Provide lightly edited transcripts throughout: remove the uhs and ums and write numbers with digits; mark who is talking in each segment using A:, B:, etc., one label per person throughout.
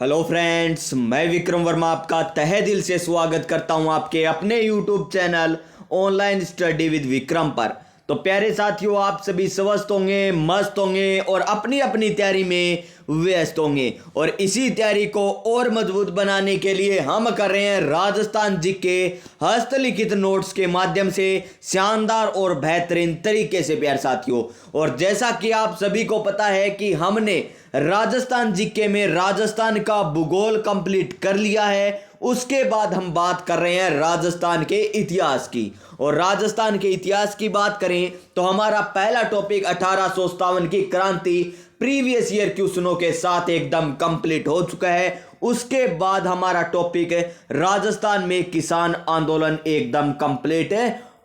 A: Hello friends, मैं विक्रम वर्मा आपका तहे दिल से स्वागत करता हूं आपके अपने YouTube channel online study with Vikram पर। तो प्यारे साथियों, आप सभी स्वस्थ होंगे, मस्त होंगे और अपनी अपनी तैयारी में व्यस्त होंगे। और इसी तैयारी को और मजबूत बनाने के लिए हम कर रहे हैं राजस्थान जी के हस्तलिखित नोट्स के माध्यम से शानदार और बेहतरीन तरीके से प्यारे साथियों। और जैसा कि आप सभी को पता है कि हमने राजस्थान जीके में राजस्थान का भूगोल कंप्लीट कर लिया है। उसके बाद हम बात कर रहे हैं राजस्थान के इतिहास की। और राजस्थान के इतिहास की बात करें तो हमारा पहला टॉपिक 1857 की क्रांति प्रीवियस ईयर क्वेश्चनों के साथ एकदम कंप्लीट हो चुका है। उसके बाद हमारा टॉपिक राजस्थान में किसान आंदोलन एकदम कंप्लीट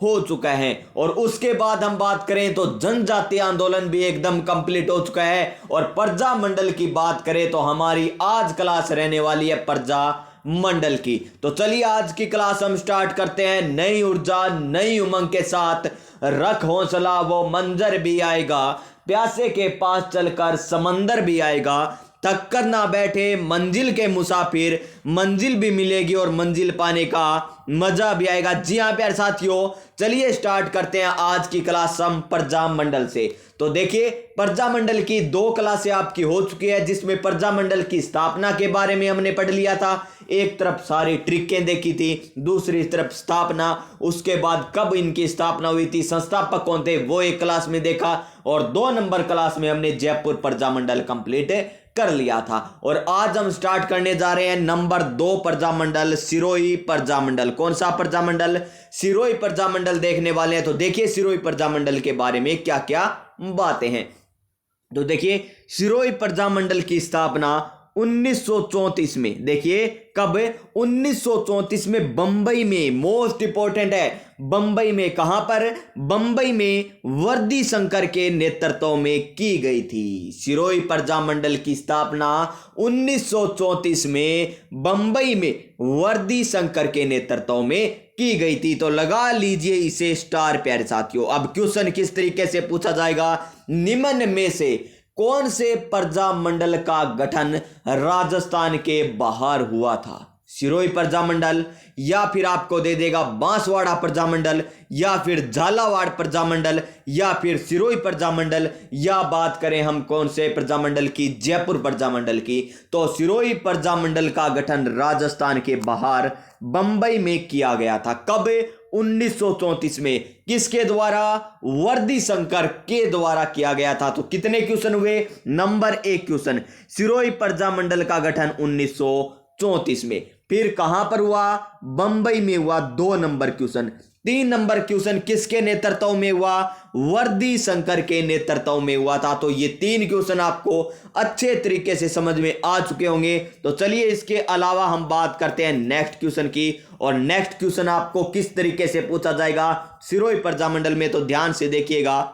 A: हो चुका है। और उसके बाद हम बात करें तो जनजातीय आंदोलन भी एकदम कंप्लीट हो चुका है। और प्रजा मंडल की बात करें तो हमारी आज क्लास रहने वाली है प्रजा मंडल की। तो चलिए आज की क्लास हम स्टार्ट करते हैं नई ऊर्जा नई उमंग के साथ। रख हौसला वो मंजर भी आएगा, प्यासे के पास चलकर समंदर भी आएगा, थक कर ना बैठे मंजिल के मुसाफिर, मंजिल भी मिलेगी और मंजिल पाने का मजा भी आएगा। जी हाँ प्यारे साथियों, चलिए स्टार्ट करते हैं आज की क्लास हम प्रजा मंडल से। तो देखिए, प्रजा मंडल की 2 क्लासें आपकी हो चुकी है, जिसमें प्रजा मंडल की स्थापना के बारे में हमने पढ़ लिया था। एक तरफ सारी ट्रिकें देखी थी, दूसरी तरफ स्थापना, उसके बाद कब इनकी स्थापना हुई थी, संस्थापक कौन थे, वो एक क्लास में देखा। और 2 नंबर क्लास में हमने जयपुर प्रजा मंडल कंप्लीट कर लिया था। और आज हम स्टार्ट करने जा रहे हैं नंबर 2 प्रजा मंडल, सिरोही प्रजा मंडल। कौन सा प्रजा मंडल? सिरोही प्रजा मंडल देखने वाले हैं। तो देखिए सिरोही प्रजा मंडल के बारे में क्या क्या बातें हैं। तो देखिए, सिरोही प्रजा मंडल की स्थापना 1934 में, देखिए कब? 1934 में बंबई में। मोस्ट इंपॉर्टेंट है, बंबई में। कहां पर? बंबई में वर्दी शंकर के नेतृत्व में की गई थी। सिरोही प्रजा मंडल की स्थापना 1934 में बंबई में वर्दी शंकर के नेतृत्व में की गई थी। तो लगा लीजिए इसे स्टार प्यारे साथियों। अब क्वेश्चन किस तरीके से पूछा जाएगा? निम्न में से कौन से प्रजा मंडल का गठन राजस्थान के बाहर हुआ था? सिरोही प्रजा मंडल, या फिर आपको दे देगा बांसवाड़ा प्रजा मंडल, या फिर झालावाड़ प्रजा मंडल, या फिर सिरोही प्रजा मंडल, या बात करें हम कौन से प्रजा मंडल की? जयपुर प्रजा मंडल की। तो सिरोही प्रजा मंडल का गठन राजस्थान के बाहर बंबई में किया गया था। कब? 1934 में। किसके द्वारा? वर्दी शंकर के द्वारा किया गया था। तो कितने क्वेश्चन हुए? Number 1 question. सिरोही प्रजा मंडल का गठन 1934 में। फिर कहां पर हुआ? बंबई में हुआ। 2 नंबर क्वेश्चन। 3 नंबर क्वेश्चन किसके नेतृत्व में हुआ? वर्दी शंकर के नेतृत्व में हुआ था। तो ये 3 क्वेश्चन आपको अच्छे तरीके से समझ में आ चुके होंगे। तो चलिए इसके अलावा हम बात करते हैं नेक्स्ट क्वेश्चन की। और नेक्स्ट क्वेश्चन आपको किस तरीके से पूछा जाएगा सिरोही प्रजा मंडल में, तो ध्यान से देखिएगा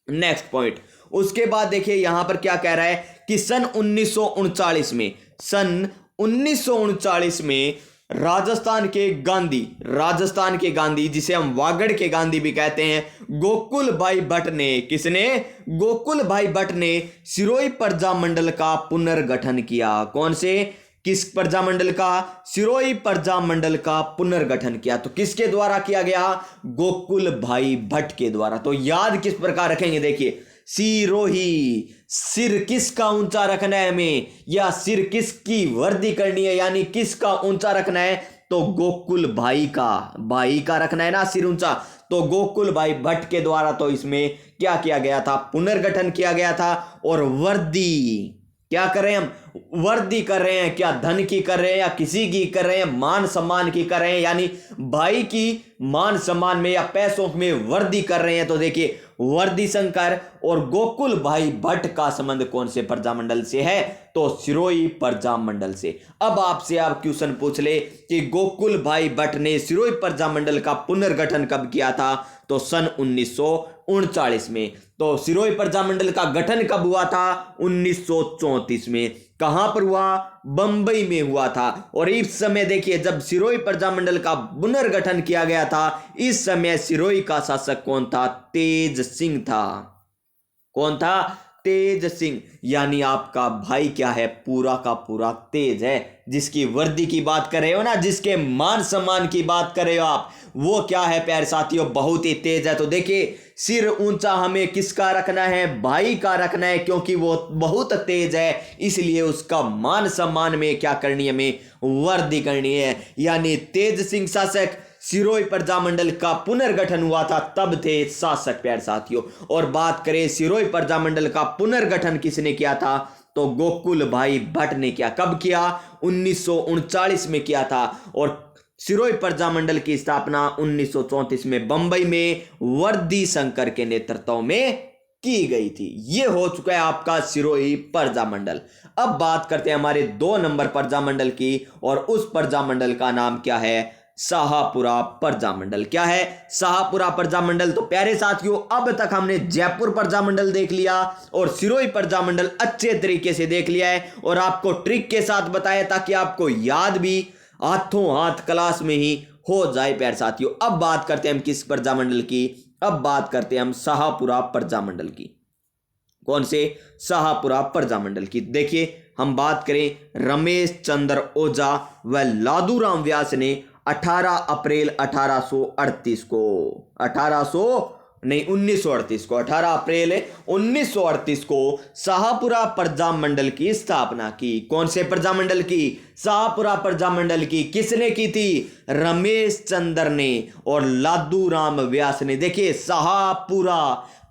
A: नेक्स्ट पॉइंट। उसके बाद देखिए यहां पर क्या कह रहा है कि सन 1939 में, सन 1939 में राजस्थान के गांधी जिसे हम वागड़ के गांधी भी कहते हैं, गोकुल भाई भट्ट ने, किसने? गोकुल भाई भट्ट ने सिरोही प्रजा मंडल का पुनर्गठन किया। कौन से? किस प्रजा मंडल का? सिरोही प्रजा मंडल का पुनर्गठन किया। तो किसके द्वारा किया गया? गोकुल भाई भट्ट के द्वारा। तो याद किस प्रकार रखेंगे? देखिए, सिरोही, सिर किसका ऊंचा रखना है हमें, या सिर किसकी वर्दी करनी है, यानी किसका ऊंचा रखना है? तो गोकुल भाई का रखना है ना सिर ऊंचा। तो गोकुल भाई भट्ट के द्वारा तो इसमें क्या किया गया था? पुनर्गठन किया गया था। और वर्दी क्या कर रहे हैं हम? वर्दी कर रहे हैं। क्या धन की कर रहे हैं या किसी की कर रहे हैं? मान सम्मान की कर रहे हैं, यानी भाई की मान सम्मान में या पैसों में वर्दी कर रहे हैं। तो देखिए, वर्दी शंकर और गोकुल भाई भट्ट का संबंध कौन से प्रजा मंडल से है? तो सिरोही प्रजा मंडल से। अब आपसे आप क्वेश्चन पूछ ले कि गोकुल भाई भट्ट ने सिरोही प्रजा मंडल का पुनर्गठन कब किया था? तो सन 1939 में। तो सिरोही प्रजा मंडल का गठन कब हुआ था? 1934 में। कहां पर हुआ? बंबई में हुआ था। और इस समय देखिए, जब सिरोही प्रजा मंडल का पुनर्गठन किया गया था, इस समय सिरोही का शासक कौन था? तेज सिंह था। कौन था? तेज सिंह, यानी आपका भाई क्या है, पूरा का पूरा तेज है। जिसकी वर्दी की बात कर रहे हो ना, जिसके मान सम्मान की बात कर रहे हो आप, वो क्या है प्यारे साथियों, बहुत ही तेज है। तो देखिए, सिर ऊंचा हमें किसका रखना है, भाई का रखना है, क्योंकि वो बहुत तेज है, इसलिए उसका मान सम्मान में क्या करनी है, हमें वर्दी करनी है। यानी तेज सिंह शासक, सिरोही प्रजामंडल का पुनर्गठन हुआ था, तब थे शासक प्यारे साथियों। और बात करें सिरोही प्रजामंडल का पुनर्गठन किसने किया था, तो गोकुल भाई भट्ट ने किया। कब किया, 1939 में किया था। और सिरोही प्रजामंडल की स्थापना 1934 में बंबई में वर्दी शंकर के नेतृत्व में की गई थी। यह हो चुका है आपका सिरोही प्रजामंडल। अब बात करते हैं हमारे 2 नंबर प्रजामंडल की, और उस प्रजामंडल का नाम क्या है, शाहपुरा प्रजामंडल। क्या है, शाहपुरा प्रजामंडल। तो प्यारे साथियों, अब तक हमने जयपुर प्रजामंडल देख लिया और सिरोही प्रजामंडल अच्छे तरीके से देख लिया है, और आपको ट्रिक के साथ बताया ताकि आपको याद भी हाथों हाथ क्लास में ही हो जाए प्यारे साथियों। अब बात करते हैं हम किस प्रजामंडल की, अब बात करते हैं हम शाहपुरा प्रजामंडल की। कौन से, शाहपुरा प्रजामंडल की। देखिए, हम बात करें रमेश चंद्र ओझा व लादूराम व्यास ने 18 अप्रैल 1838 को 18 अप्रैल 1938 को शाहपुरा प्रजामंडल की स्थापना की। कौन से प्रजामंडल की, शाहपुरा प्रजामंडल की। किसने की थी, रमेश चंद्र ने और लादूराम व्यास ने। देखिए, शाहपुरा,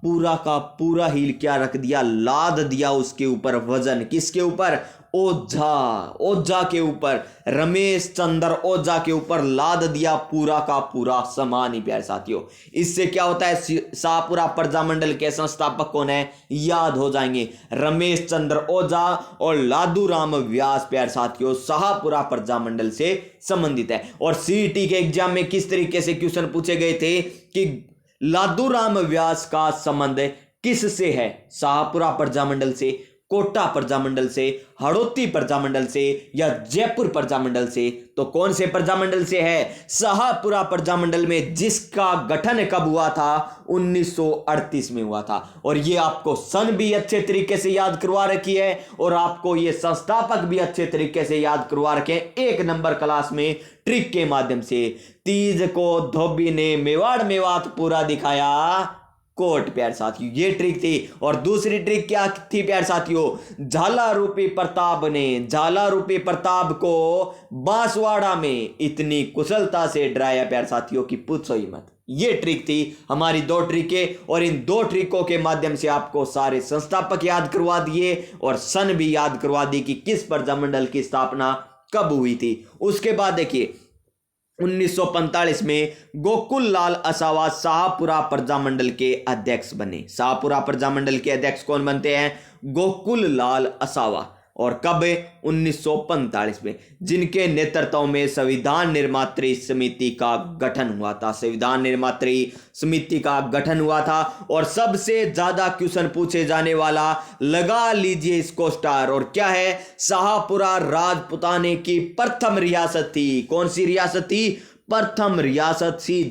A: पूरा का पूरा ही क्या रख दिया, लाद दिया उसके ऊपर वजन, किसके ऊपर, ओझा, ओझा के ऊपर, रमेश चंद्र ओझा के ऊपर लाद दिया पूरा का पूरा सामान ही प्यारे साथियों। इससे क्या होता है, शाहपुरा प्रजामंडल के संस्थापक कौन है, याद हो जाएंगे, रमेश चंद्र ओझा और लादूराम व्यास प्यारे साथियों, शाहपुरा प्रजामंडल से संबंधित है। और सीईटी के एग्जाम में किस तरीके से क्वेश्चन पूछे गए थे कि लादूराम व्यास का संबंध किससे है, शाहपुरा प्रजामंडल से, कोटा प्रजामंडल से, हड़ौती प्रजामंडल से, या जयपुर प्रजामंडल से। तो कौन से प्रजामंडल से है, शाहपुरा प्रजामंडल में, जिसका गठन कब हुआ था, 1938 में हुआ था। और ये आपको सन भी अच्छे तरीके से याद करवा रखी है, और आपको ये संस्थापक भी अच्छे तरीके से याद करवा रखे हैं 1 नंबर क्लास में ट्रिक के माध्यम से। तीज को धोबी ने मेवाड़ मेवात पूरा दिखाया कोट प्यार साथियों, ये ट्रिक थी। और दूसरी ट्रिक क्या थी प्यार साथियों, झाला रूपी प्रताप ने, झाला रूपी प्रताप को बांसवाड़ा में इतनी कुशलता से डराया प्यार साथियों की पूछो ही मत। ये ट्रिक थी हमारी 2 ट्रिकें, और इन 2 ट्रिकों के माध्यम से आपको सारे संस्थापक याद करवा दिए और सन भी याद करवा दी कि किस प्रजामंडल की स्थापना कब हुई थी। उसके बाद देखिए 1945 में गोकुल लाल असावा शाहपुरा प्रजामंडल के अध्यक्ष बने। शाहपुरा प्रजामंडल के अध्यक्ष कौन बनते हैं, गोकुल लाल असावा। और कब, 1945 में, जिनके नेतृत्व में संविधान निर्मात्री समिति का गठन हुआ था। संविधान निर्मात्री समिति का गठन हुआ था। और सबसे ज्यादा क्वेश्चन पूछे जाने वाला, लगा लीजिए इसको स्टार, और क्या है, शाहपुरा राजपुताने की प्रथम रियासत थी। कौन सी रियासत थी, प्रथम रियासत थी,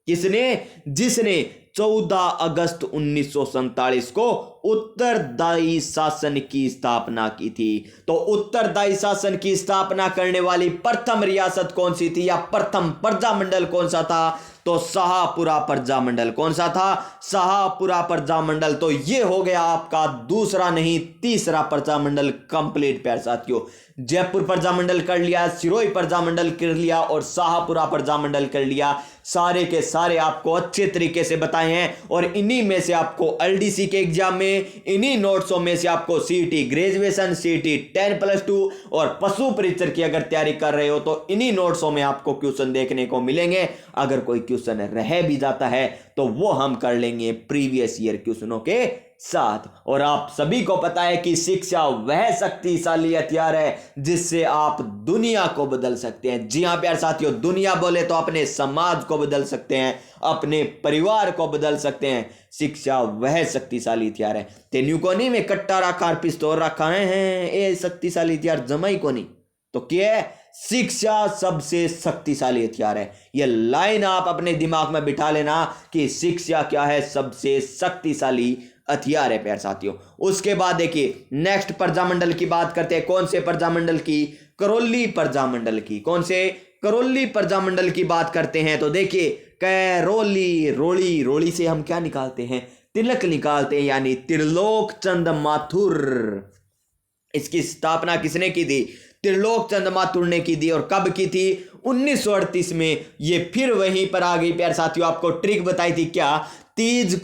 A: जिसने 14 अगस्त 1947 को उत्तरदायी शासन की स्थापना की थी। तो उत्तरदायी शासन की स्थापना करने वाली प्रथम रियासत कौन सी थी, या प्रथम प्रजामंडल कौन सा था, तो शाहपुरा प्रजामंडल। कौन सा था, शाहपुरा प्रजामंडल। तो ये हो गया आपका दूसरा नहीं तीसरा प्रजामंडल कंप्लीट प्यारे साथियों। जयपुर प्रजामंडल कर लिया, सिरोही प्रजामंडल कर लिया, और शाहपुरा प्रजामंडल कर लिया। सारे के सारे आपको अच्छे तरीके से बताए हैं, और इन्हीं में से आपको एलडीसी के एग्जाम में, इन्हीं नोट्सों में से आपको सीईटी ग्रेजुएशन, सीईटी 10+2 और पशु परिचर की अगर तैयारी कर रहे हो तो इन्हीं नोट्सों में आपको क्वेश्चन देखने को मिलेंगे। अगर कोई क्वेश्चन रह भी जाता है तो वो हम कर लेंगे प्रीवियस ईयर क्वेश्चनों के साथ। और आप सभी को पता है कि शिक्षा वह शक्तिशाली हथियार है जिससे आप दुनिया को बदल सकते हैं। जी हां प्यारे साथियों, दुनिया बोले तो अपने समाज को बदल सकते हैं, अपने परिवार को बदल सकते हैं। शिक्षा वह शक्तिशाली हथियार है। तेन्यू को नहीं में कट्टा रखा पिस्तौल रखा है, ये शक्तिशाली हथियार जमाई को नहीं, तो क्या है, शिक्षा सबसे शक्तिशाली हथियार है। यह लाइन आप अपने दिमाग में बिठा लेना कि शिक्षा क्या है, सबसे शक्तिशाली हथियार है प्यारे साथियों। उसके बाद देखिए नेक्स्ट प्रजामंडल की बात करते हैं। कौन से प्रजामंडल की? करौली प्रजामंडल की। कौन से? करौली प्रजामंडल की बात करते हैं। तो देखिए कैरोली, रोली, रोली से हम क्या निकालते हैं? तिलक निकालते हैं, यानी त्रिलोक चंद माथुर। इसकी स्थापना किसने की थी? त्रिलोक चंद माथुर ने की थी। और कब की थी? 1938 में। ये फिर वहीं पर आ गई प्यारे साथियों। आपको ट्रिक बताई थी क्या? तीज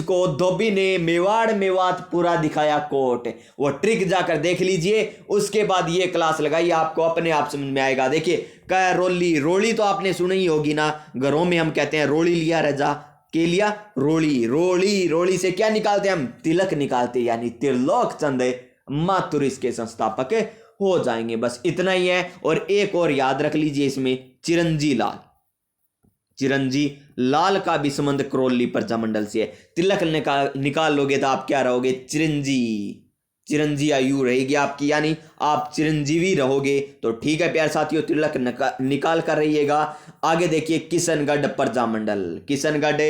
A: को धोबी ने मेवाड़ मेवात पूरा दिखाया कोट। वो ट्रिक जाकर देख लीजिए। उसके बाद ये क्लास लगाइए, आपको अपने आप समझ में आएगा। देखिए कैरोली, रोली तो आपने सुनी ही होगी ना, घरों में हम कहते हैं रोली लिया रजा के लिया रोली। रोली, रोली से क्या निकालते हैं हम? तिलक निकालते हैं, यानी त्रिलोक चंद माथुर इसके संस्थापक हो जाएंगे। बस इतना ही है। और एक और याद रख लीजिए इसमें, चिरंजी लाल। चिरंजी लाल का भी संबंध करौली प्रजामंडल से है। तिलक निकाल लोगे तो आप क्या रहोगे? चिरंजी। चिरंजी आयु रहेगी आपकी, यानी आप चिरंजीवी रहोगे। तो ठीक है प्यारे साथियों, तिलक निकाल कर रहिएगा। आगे देखिए किशनगढ़ प्रजामंडल। किशनगढ़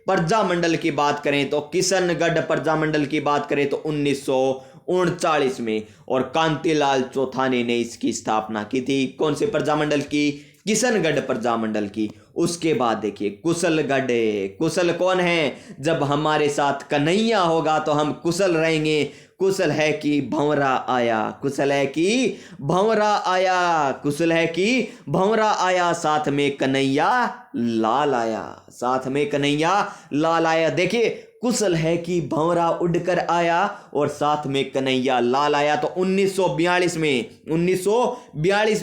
A: प्रजामंडल की बात करें तो किशनगढ़ प्रजामंडल की बात करें तो 1939 में, और कांतिलाल चौथानी ने इसकी स्थापना की थी। कौन से प्रजामंडल की? किशनगढ़ प्रजामंडल की। उसके बाद देखिए कुशलगढ़। कुशल कौन है? जब हमारे साथ कन्हैया होगा तो हम कुशल रहेंगे। कुशल है कि भंवरा आया, कुशल है कि भंवरा आया, कुशल है कि भंवरा आया, साथ में कन्हैया लाल आया, साथ में कन्हैया लाल आया। देखिए कुशल है कि भंवरा उड़कर आया और साथ में कन्हैया लाल आया। तो 1942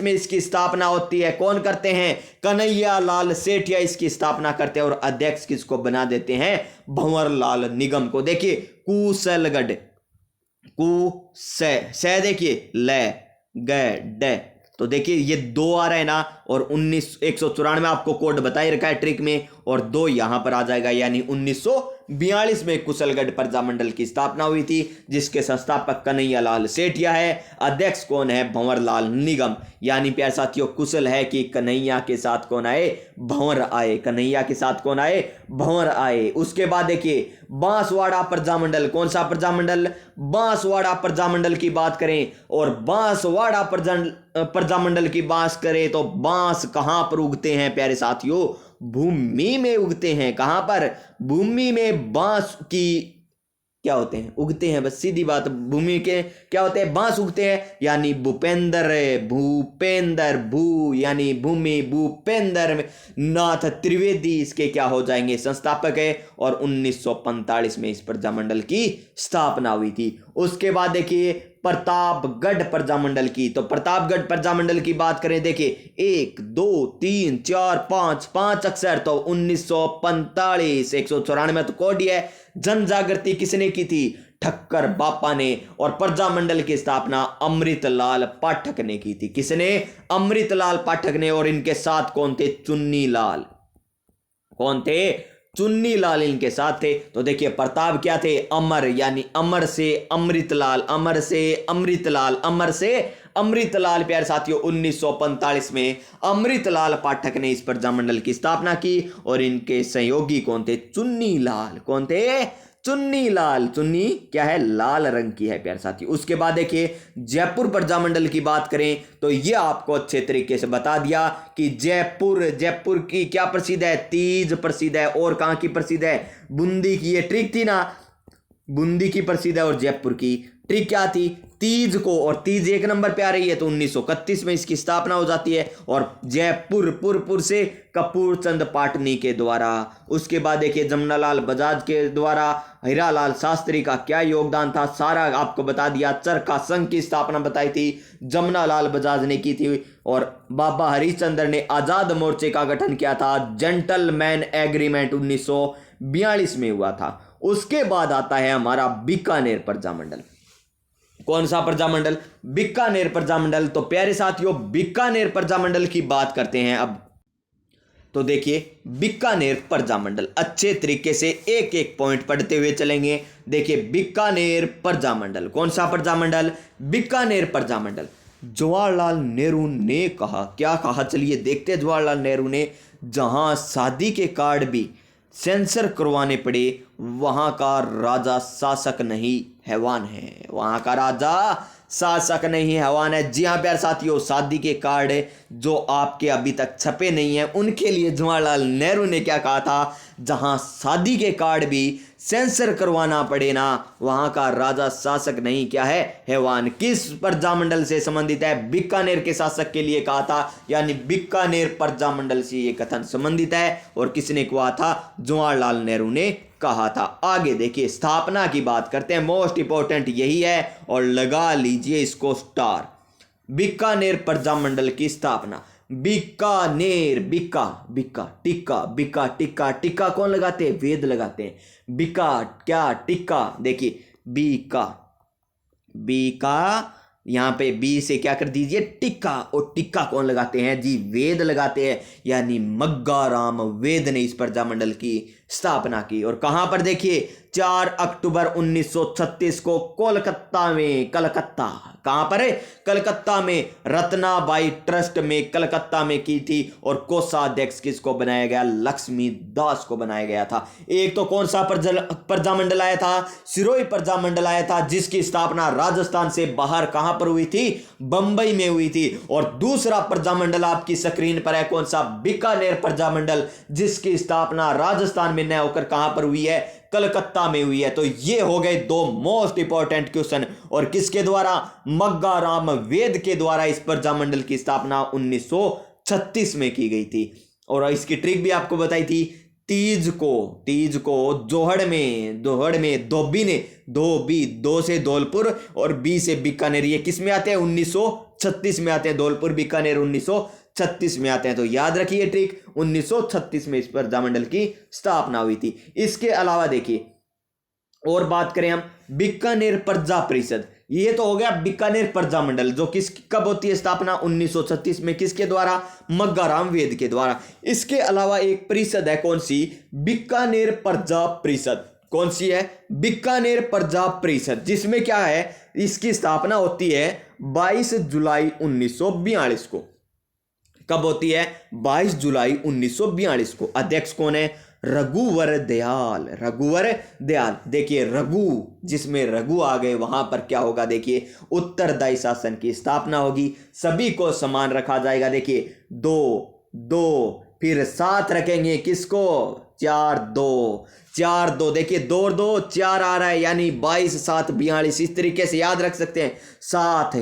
A: में इसकी स्थापना होती है। कौन करते हैं? कन्हैया लाल सेठिया इसकी स्थापना करते हैं। और अध्यक्ष किसको बना देते हैं? भंवर लाल निगम को। देखिए कुशलगढ़, से देखिए ल ग ड, तो देखिए ये 2 आ रहा है ना, और 194 आपको कोड बताई रखा है ट्रिक में, और 2 यहां पर आ जाएगा। यानी 1942 में कुशलगढ़ प्रजामंडल की स्थापना हुई थी, जिसके संस्थापक कन्हैया लाल सेठिया है। अध्यक्ष कौन है? भंवर लाल निगम। यानी प्यारे साथियों कुशल है कि कन्हैया के साथ कौन आए? भंवर आए। कन्हैया के साथ कौन आए? भंवर आए। उसके बाद देखिए बांसवाड़ा प्रजामंडल। कौन सा प्रजामंडल? बांसवाड़ा प्रजामंडल की बात करें, और बांसवाड़ा प्रजामंडल की बात करें तो बांस कहां पर उगते हैं प्यारे साथियों? भूमि में उगते हैं। कहां पर? भूमि में बांस की क्या होते हैं? उगते हैं। बस सीधी बात, भूमि के क्या होते हैं? बांस उगते हैं। यानी भूपेंद्र, भूपेंद्र भू यानी भूमि, भूपेंद्र नाथ त्रिवेदी इसके क्या हो जाएंगे? संस्थापक है। और 1945 में इस प्रजामंडल की स्थापना हुई थी। उसके बाद देखिए प्रतापगढ़ प्रजामंडल की। तो प्रतापगढ़ प्रजामंडल की बात करें, देखिए 1 2 3 4 5 अक्षर। तो 1945, 194 तो कोड है। जन जागृति किसने की थी? ठक्कर बापा ने। और प्रजामंडल की स्थापना अमृतलाल पाठक ने की थी। किसने? अमृतलाल पाठक ने। और इनके साथ कौन थे? चुन्नी लाल। कौन थे? चुन्नी लाल इनके साथ थे। तो देखिए प्रताप क्या थे? अमर, यानी अमर से अमृतलाल, अमर से अमृतलाल, अमर से अमृतलाल। प्यारे साथियों 1945 में अमृतलाल पाठक ने इस प्रजामंडल की स्थापना की। और इनके सहयोगी कौन थे? चुन्नी लाल। कौन थे? चुन्नी लाल। चुन्नी क्या है? लाल रंग की है प्यारे साथी। उसके बाद देखिए जयपुर प्रजामंडल की बात करें तो ये आपको अच्छे तरीके से बता दिया कि जयपुर की क्या प्रसिद्ध है? तीज प्रसिद्ध है। और कहां की प्रसिद्ध है? बूंदी की। ये ट्रिक थी ना, बूंदी की प्रसिद्ध है। और जयपुर की ट्रिक क्या थी? तीज को। और तीज 1 नंबर पे आ रही है। तो 1931 में इसकी स्थापना हो जाती है। और जयपुर से कपूर चंद पाटनी के द्वारा। उसके बाद देखिए जमनालाल बजाज के द्वारा हीरालाल शास्त्री का क्या योगदान था, सारा आपको बता दिया। चरखा संघ की स्थापना बताई थी, जमनालाल बजाज ने की थी। और बाबा हरिश्चंद्र ने आजाद मोर्चे का गठन किया था। जेंटलमैन एग्रीमेंट 1942 में हुआ था। उसके बाद आता है हमारा बीकानेर प्रजामंडल। कौन सा प्रजामंडल? बीकानेर प्रजामंडल। तो प्यारे साथियों बीकानेर प्रजामंडल की बात करते हैं अब। तो देखिए बीकानेर प्रजामंडल अच्छे तरीके से एक एक पॉइंट पढ़ते हुए चलेंगे। देखिए बीकानेर प्रजामंडल। कौन सा प्रजामंडल? बीकानेर प्रजामंडल। जवाहरलाल नेहरू ने कहा, क्या कहा? चलिए देखते हैं जवाहरलाल नेहरू ने। जहां शादी के कार्ड भी सेंसर करवाने पड़े, वहां का राजा शासक नहीं हैवान है। वहां का राजा शासक नहीं हैवान है। जी हाँ प्यारे साथियों, शादी के कार्ड जो आपके अभी तक छपे नहीं है उनके लिए जवाहरलाल नेहरू ने क्या कहा था, जहां शादी के कार्ड भी सेंसर करवाना पड़े ना, वहां का राजा शासक नहीं क्या है, हैवान। किस प्रजामंडल से संबंधित है, बीकानेर के शासक के लिए कहा था, यानी बीकानेर प्रजामंडल से ये कथन संबंधित है। और किसने कहा था, जवाहरलाल नेहरू ने कहा था। आगे देखिए, स्थापना की बात करते हैं, मोस्ट इंपॉर्टेंट यही है और लगा लीजिए इसको स्टार। बीकानेर प्रजामंडल की स्थापना, बीकानेर, बिका बिका टिक्का, बिका टिक्का, टिक्का कौन लगाते हैं, वेद लगाते हैं। बिका क्या, टिक्का, देखिए बीका, बीका यहाँ पे बी से क्या कर दीजिए, टिक्का, और टिक्का कौन लगाते हैं जी, वेद लगाते हैं, यानी मग्गाराम वेद ने इस प्रजामंडल की स्थापना की। और कहां पर, देखिए 4 अक्टूबर 1936 को कोलकाता में, कलकत्ता कहां पर है, कलकत्ता में रत्नाबाई ट्रस्ट में कलकत्ता में की थी। और कोषाध्यक्ष किसको बनाया गया, लक्ष्मी दास को बनाया गया था। एक तो कौन सा प्रजामंडल आया था, सिरोही प्रजामंडल आया था, जिसकी स्थापना राजस्थान से बाहर कहां पर हुई थी, बंबई में हुई थी। और दूसरा प्रजामंडल आपकी स्क्रीन पर है, कौन सा, बीकानेर प्रजामंडल, जिसकी स्थापना राजस्थान में न होकर कहां पर हुई है, कलकत्ता में हुई है। तो ये हो गए दो मोस्ट इंपॉर्टेंट क्वेश्चन। और किसके द्वारा, मग्गाराम वेद के द्वारा इस प्रजामंडल की स्थापना 1936 में की गई थी। और इसकी ट्रिक भी आपको बताई थी, तीज को जोहड़ में धोबी ने, धोबी, दो से धौलपुर और बी से बीकानेर, ये किस में आते हैं, 1936 में आते हैं। धौलपुर बीकानेर 1936 में आते हैं। तो याद रखिए ट्रिक, 1936 में इस प्रजामंडल की स्थापना हुई थी। इसके अलावा देखिए, और बात करें हम बीकानेर प्रजा परिषद, ये तो हो गया बीकानेर प्रजामंडल, जो कब होती है स्थापना, 1936 में, किसके द्वारा, मग्गाराम वेद के द्वारा। इसके अलावा एक परिषद है, कौन सी, बीकानेर प्रजा परिषद। कौन सी है, बीकानेर प्रजा परिषद, जिसमें क्या है, इसकी स्थापना होती है 22 जुलाई 1942 को। कब होती है, 22 जुलाई 1942 को। अध्यक्ष कौन है, रघुवर दयाल, रघुवर दयाल। देखिए रघु, जिसमें रघु आ गए वहां पर क्या होगा, देखिए उत्तरदायी शासन की स्थापना होगी, सभी को समान रखा जाएगा। देखिए 2 2 फिर 7 रखेंगे, किसको, 4 2, देखिए 2 और 2 4 आ रहा है, यानी 22 7 42, इस तरीके से याद रख सकते हैं। 7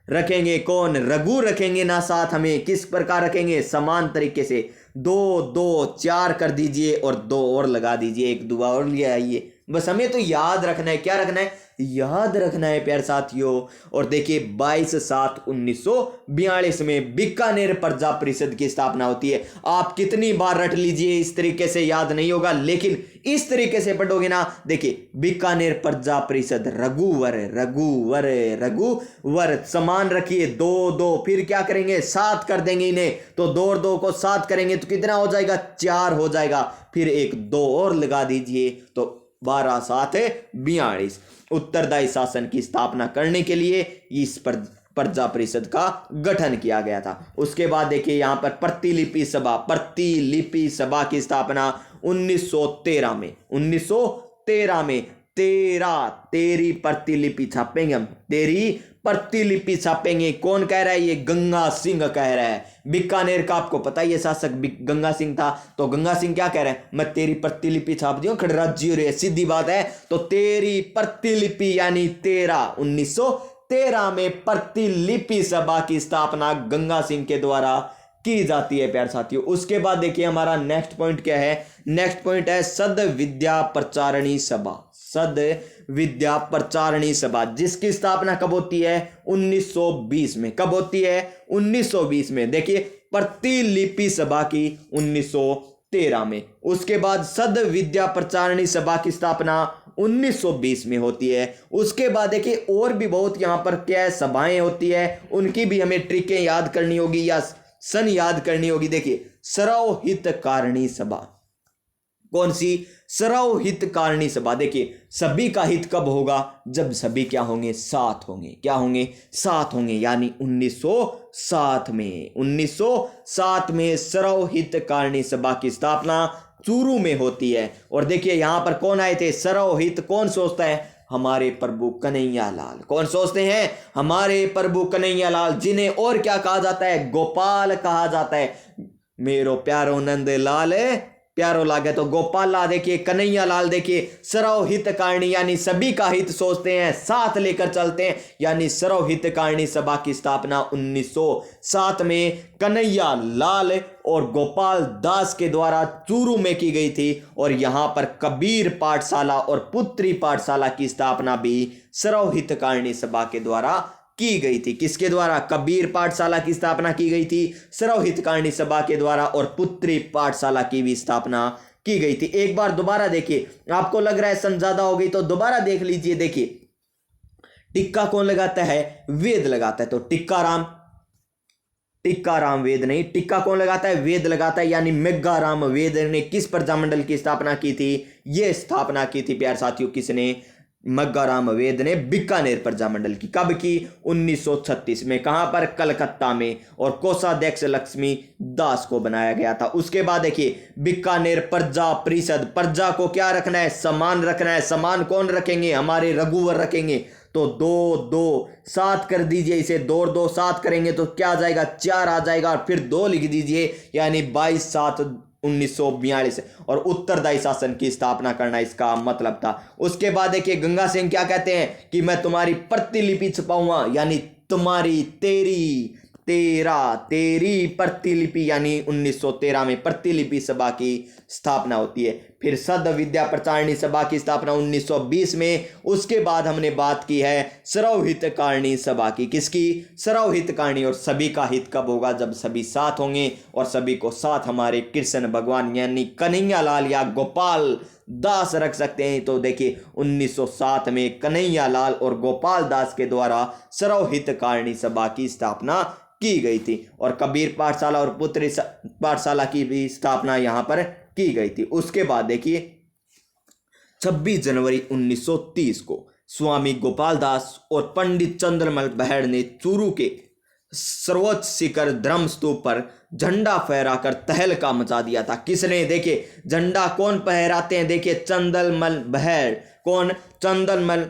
A: रखेंगे, कौन, रघु रखेंगे ना साथ, हमें किस प्रकार रखेंगे, समान तरीके से। 2 2 4 कर दीजिए और 2 और लगा दीजिए, एक दुआ और ले आइए। बस हमें तो याद रखना है, क्या रखना है, याद रखना है प्यारे साथियों। और देखिए 22 7 1942 में बीकानेर प्रजा परिषद की स्थापना होती है। आप कितनी बार रट लीजिए, इस तरीके से याद नहीं होगा, लेकिन इस तरीके से पढ़ोगे ना, देखिए बीकानेर प्रजा परिषद, रघुवर रघुवर रघुवर, समान रखिए, 2 2 फिर क्या करेंगे, 7 कर देंगे इन्हें, तो 2 और 2 को 7 करेंगे तो कितना हो जाएगा, 4 हो जाएगा। फिर एक 2 और लगा दीजिए, तो 12 7 42। उत्तरदायी शासन की स्थापना करने के लिए इस प्रजा परिषद का गठन किया गया था। उसके बाद देखिए यहाँ पर प्रतिलिपि सभा की स्थापना 1913 में, 1913 में 13 प्रतिलिपि छापेंगे हम, 13 प्रतिलिपि छापेंगे। कौन कह रहा है, ये गंगा सिंह कह रहा है। बीकानेर का आपको पता ही है शासक गंगा सिंह था, तो गंगा सिंह क्या कह रहे हैं, मैं 13 प्रतिलिपि छाप दियो, खड़राज्य रे, सीधी बात है। तो 13 प्रतिलिपि यानी 1913 में प्रतिलिपि सभा की स्थापना गंगा सिंह के द्वारा की जाती है प्यारे साथियों। उसके बाद देखिए हमारा नेक्स्ट पॉइंट क्या है, नेक्स्ट पॉइंट है सद विद्या प्रचारणी सभा, सद विद्या प्रचारणी सभा, जिसकी स्थापना कब होती है, 1920 में। कब होती है, 1920 में। देखिए प्रतिलिपि सभा की 1913 में। उसके बाद सद विद्या प्रचारणी सभा की स्थापना 1920 में होती है। उसके बाद देखिए और भी बहुत यहाँ पर क्या सभाएं होती है, उनकी भी हमें ट्रिकें याद करनी होगी या सन याद करनी होगी। देखिए सरोहित कारणी सभा, कौन सी? सर्व हितकारिणी सभा। देखिए सभी का हित कब होगा? जब सभी क्या होंगे? साथ होंगे। क्या होंगे? साथ होंगे। यानी 1907 में 1907 में सर्व हितकारिणी सभा की स्थापना चूरू में होती है। और देखिए यहां पर कौन आए थे? सर्व हित कौन सोचता है? हमारे प्रभु कन्हैया लाल। कौन सोचते हैं? हमारे प्रभु कन्हैया लाल, जिन्हें और क्या कहा जाता है? गोपाल कहा जाता है। मेरो प्यारो नंद लाल प्यारो लागे तो गोपाल लाल। देखिए कन्हैया लाल, देखिए सर्व हितकारिणी यानी सभी का हित सोचते हैं, साथ लेकर चलते हैं, यानी सर्व हितकारिणी सभा की स्थापना 1907 में कन्हैया लाल और गोपाल दास के द्वारा चूरू में की गई थी। और यहां पर कबीर पाठशाला और पुत्री पाठशाला की स्थापना भी सर्व हितकारिणी सभा के द्वारा की गई थी। किसके द्वारा? कबीर पाठशाला की स्थापना की गई थी सर्व हितकारिणी सभा के द्वारा, और पुत्री पाठशाला की भी स्थापना की गई थी। एक बार दोबारा देखिए, आपको लग रहा है समझादा हो गई तो दोबारा देख लीजिए। देखिए टिक्का कौन लगाता है? वेद लगाता है। तो टिक्काराम वेद नहीं, टिक्का कौन लगाता है? वेद लगाता है। यानी मेघाराम वेद ने किस प्रजामंडल की स्थापना की थी? यह स्थापना की थी प्यारे साथियों, किसने? मेघाराम वेद ने बीकानेर प्रजामंडल की। कब की? 1936 में। कहां पर? कलकत्ता में। और कोषाध्यक्ष लक्ष्मी दास को बनाया गया था। उसके बाद देखिए बीकानेर प्रजा परिषद, प्रजा को क्या रखना है? समान रखना है। समान कौन रखेंगे? हमारे रघुवर रखेंगे। तो 2 2 7 कर दीजिए इसे, 2 2 7 करेंगे तो क्या आ जाएगा? 4 आ जाएगा। और फिर 2 लिख दीजिए, यानी 22/7/1942 और उत्तरदायी शासन की स्थापना करना इसका मतलब था। उसके बाद देखिए गंगा सिंह क्या कहते हैं कि मैं तुम्हारी प्रतिलिपि छपाऊंगा, यानी तुम्हारी तेरी प्रतिलिपि, यानी 1913 में प्रतिलिपि सभा की स्थापना होती है। फिर सद विद्या प्रचारिणी सभा की स्थापना 1920 में। उसके बाद हमने बात की है सर्व हितकारिणी सभा की। किसकी? सर्व हितकारिणी। और सभी का हित कब होगा? जब सभी साथ होंगे। और सभी को साथ हमारे कृष्ण भगवान यानी कन्हैया लाल या गोपाल दास रख सकते हैं। तो देखिए 1907 में कन्हैया लाल और गोपाल दास के द्वारा सर्व हितकारिणी सभा की स्थापना की गई थी। और कबीर पाठशाला और पुत्री पाठशाला की भी स्थापना यहां पर की गई थी। उसके बाद देखिए 26 जनवरी 1930 को स्वामी गोपाल दास और पंडित चंद्रमल बहड़ ने चूरू के सर्वोच्च शिखर धर्म स्तूप पर झंडा फहराकर तहलका मचा दिया था। किसने? देखिए झंडा कौन फहराते हैं? देखिए चंद्रमल बहड़। कौन? चंद्रमल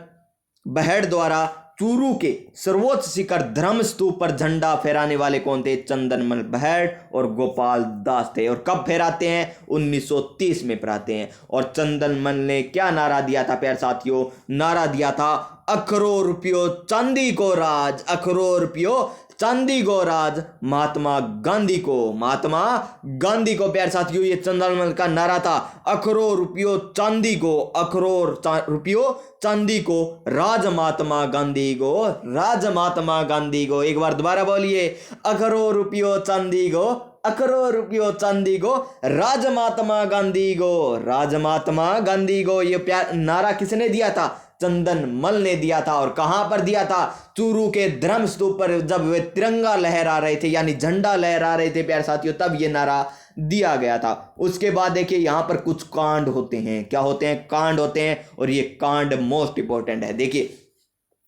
A: बहड़ द्वारा चूरू के सर्वोच्च शिखर धर्म स्तूप पर झंडा फहराने वाले कौन थे? चंद्रमल बहड़ और गोपाल दास थे। और कब फहराते हैं? 1930 में फहराते हैं। और चंद्रमल ने क्या नारा दिया था प्यारे साथियों? नारा दिया था अखरों रुपयों चांदी को राज, अखरों रुपयों चांदी को राज, महात्मा गांधी को, महात्मा गांधी को। प्यारे साथियों ये चंद्रमल का नारा था, अखरों रुपयों चांदी को, अखरों रुपयों चांदी को राज, महात्मा गांधी को, राज महात्मा गांधी को। एक बार दोबारा बोलिए, अखरों रुपयों चांदी को, अखरों रुपयों चांदी को, राज महात्मा गांधी को, राज महात्मा गांधी को। ये प्यार नारा किसने दिया था? चंद्रमल ने दिया था। और कहां पर दिया था? चूरू के धर्म स्तूप पर, जब वे तिरंगा लहरा रहे थे यानी झंडा लहरा रहे थे प्यारे साथियों, तब ये नारा दिया गया था। उसके बाद देखिए यहां पर कुछ कांड होते हैं। क्या होते हैं? कांड होते हैं। और ये कांड मोस्ट इंपॉर्टेंट है। देखिए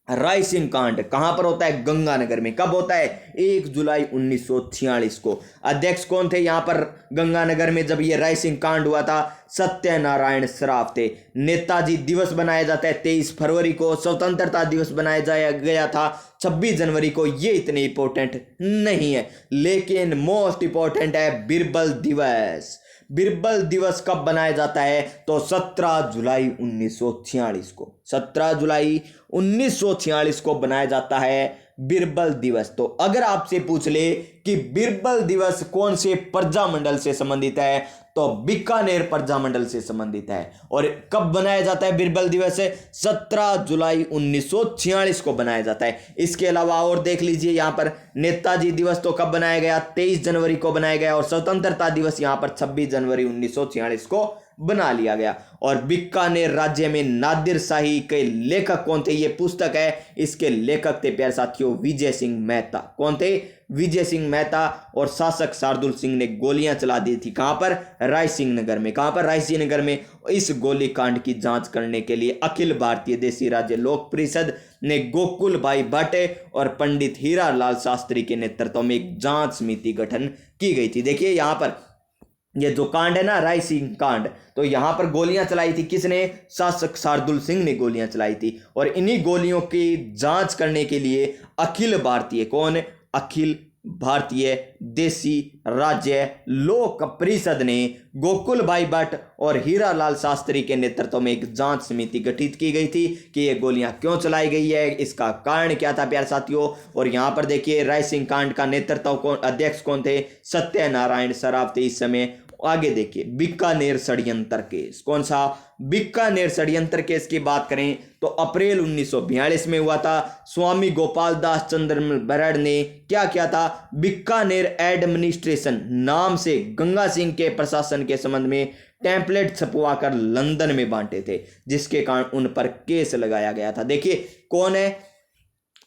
A: रायसिंह कांड कहां पर होता है? गंगानगर में। कब होता है? 1 जुलाई 1946 को। अध्यक्ष कौन थे यहां पर गंगानगर में जब ये रायसिंह कांड हुआ था? सत्यनारायण श्राफ थे। नेताजी दिवस बनाया जाता है 23 फरवरी को। स्वतंत्रता दिवस बनाया गया था 26 जनवरी को। ये इतने इंपॉर्टेंट नहीं है, लेकिन मोस्ट इंपॉर्टेंट है बिरबल दिवस। बिरबल दिवस कब बनाया जाता है? तो 17 जुलाई 1946 को, 17 जुलाई 1946 को बनाया जाता है बिरबल दिवस। तो अगर आपसे पूछ ले कि बिरबल दिवस कौन से प्रजामंडल से संबंधित है, तो बीकानेर प्रजामंडल से संबंधित है। और कब बनाया जाता है बिरबल दिवस? 17 जुलाई 1946 को बनाया जाता है। इसके अलावा और देख लीजिए यहां पर नेताजी दिवस तो कब बनाया गया? 23 जनवरी को बनाया गया। और स्वतंत्रता दिवस यहां पर 26 जनवरी 1946 को बना लिया गया। और बीकानेर राज्य में नादिर शाही के लेखक कौन थे? ये पुस्तक है, इसके लेखक थे प्यारे साथियों विजय सिंह मेहता। कौन थे? विजय सिंह मेहता और शासक शार्दुल सिंह ने गोलियां चला दी थी। कहां पर? राय सिंह नगर में। कहां पर? राय सिंह नगर में। इस गोलीकांड की जांच करने के लिए अखिल भारतीय देसी राज्य लोक परिषद ने गोकुल भाई भट्ट और पंडित हीरा लाल शास्त्री के नेतृत्व में एक जांच समिति गठन की गई थी। देखिए यहां पर ये जो कांड है ना, राय सिंह कांड, तो यहां पर गोलियां चलाई थी किसने? शासक शार्दुल सिंह ने गोलियां चलाई थी। और इन्हीं गोलियों की जांच करने के लिए अखिल भारतीय, कौन? अखिल भारतीय देसी राज्य लोक परिषद ने गोकुल भाई भट्ट और हीरा लाल शास्त्री के नेतृत्व में एक जांच समिति गठित की गई थी कि ये गोलियां क्यों चलाई गई है, इसका कारण क्या था प्यारे साथियों। और यहां पर देखिए राय सिंह कांड का नेतृत्व कौन, अध्यक्ष कौन थे? सत्यनारायण सराफ थे इस समय। आगे देखिए बीकानेर षड्यंत्र केस, कौन सा? बीकानेर षड्यंत्र केस की बात करें तो अप्रैल 1942 में हुआ था। स्वामी गोपाल दास चंद्र बरड़ ने क्या किया था? बीकानेर एडमिनिस्ट्रेशन नाम से गंगा सिंह के प्रशासन के संबंध में टेम्पलेट छपवाकर लंदन में बांटे थे, जिसके कारण उन पर केस लगाया गया था। देखिए कौन है,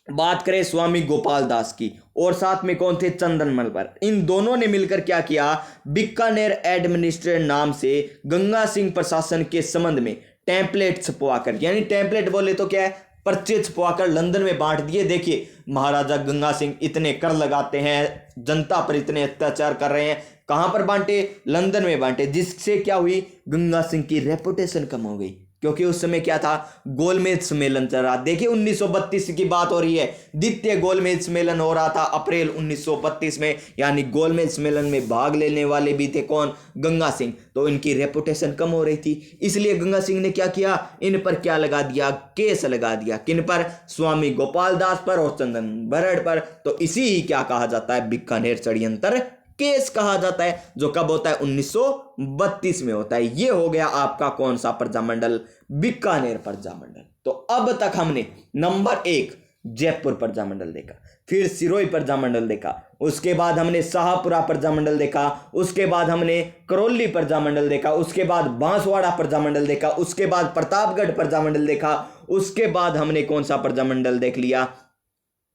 A: बात करें स्वामी गोपाल दास की और साथ में कौन थे? चंद्रमल पर। इन दोनों ने मिलकर क्या किया? बीकानेर एडमिनिस्ट्रेशन नाम से गंगा सिंह प्रशासन के संबंध में टेम्पलेट छपवाकर, यानी टेम्पलेट बोले तो क्या है, पर्चे छपवाकर लंदन में बांट दिए। देखिए महाराजा गंगा सिंह इतने कर लगाते हैं, जनता पर इतने अत्याचार कर रहे हैं, कहां पर बांटे? लंदन में बांटे। जिससे क्या हुई? गंगा सिंह की रेपुटेशन कम हो गई, क्योंकि उस समय क्या था? गोलमेज सम्मेलन चल रहा। देखिए 1932 की बात हो रही है, द्वितीय गोलमेज सम्मेलन हो रहा था अप्रैल 1932 में, यानी गोलमेज सम्मेलन में भाग लेने वाले भी थे कौन? गंगा सिंह। तो इनकी रेपुटेशन कम हो रही थी, इसलिए गंगा सिंह ने क्या किया? इन पर क्या लगा दिया? केस लगा दिया। किन पर? स्वामी गोपाल दास पर और चंदन बरड़ पर। तो इसी ही क्या कहा जाता है? बीकानेर षड्यंत्र केस कहा जाता है, जो कब होता है? 1932 में होता है। ये हो गया आपका कौन सा प्रजामंडल? बीकानेर प्रजामंडल। तो अब तक हमने नंबर 1 जयपुर प्रजामंडल देखा, फिर सिरोही प्रजामंडल देखा, उसके बाद हमने शाहपुरा प्रजामंडल देखा, उसके बाद हमने करौली प्रजामंडल देखा, उसके बाद बांसवाड़ा प्रजामंडल देखा, उसके बाद प्रतापगढ़ प्रजामंडल देखा, उसके बाद हमने कौन सा प्रजामंडल देख लिया?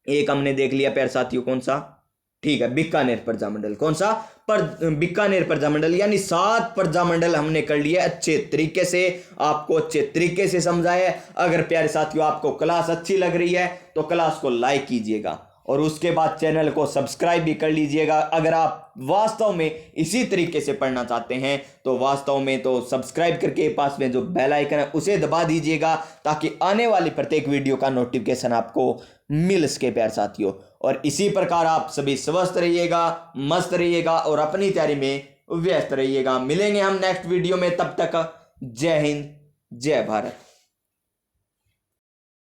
A: एक हमने देख लिया प्यारे साथियों, कौन सा? ठीक है, बीकानेर प्रजामंडल। कौन सा? बीकानेर प्रजामंडल। यानी 7 प्रजामंडल हमने कर लिए अच्छे तरीके से, आपको अच्छे तरीके से समझाया। अगर प्यारे साथियों आपको क्लास अच्छी लग रही है तो क्लास को लाइक कीजिएगा और उसके बाद चैनल को सब्सक्राइब भी कर लीजिएगा। अगर आप वास्तव में इसी तरीके से पढ़ना चाहते हैं तो वास्तव में तो सब्सक्राइब करके पास में जो बेल आइकन है उसे दबा दीजिएगा, ताकि आने वाली प्रत्येक वीडियो का नोटिफिकेशन आपको मिल सके प्यारे साथियों। और इसी प्रकार आप सभी स्वस्थ रहिएगा, मस्त रहिएगा और अपनी तैयारी में व्यस्त रहिएगा। मिलेंगे हम नेक्स्ट वीडियो में, तब तक जय हिंद, जय भारत।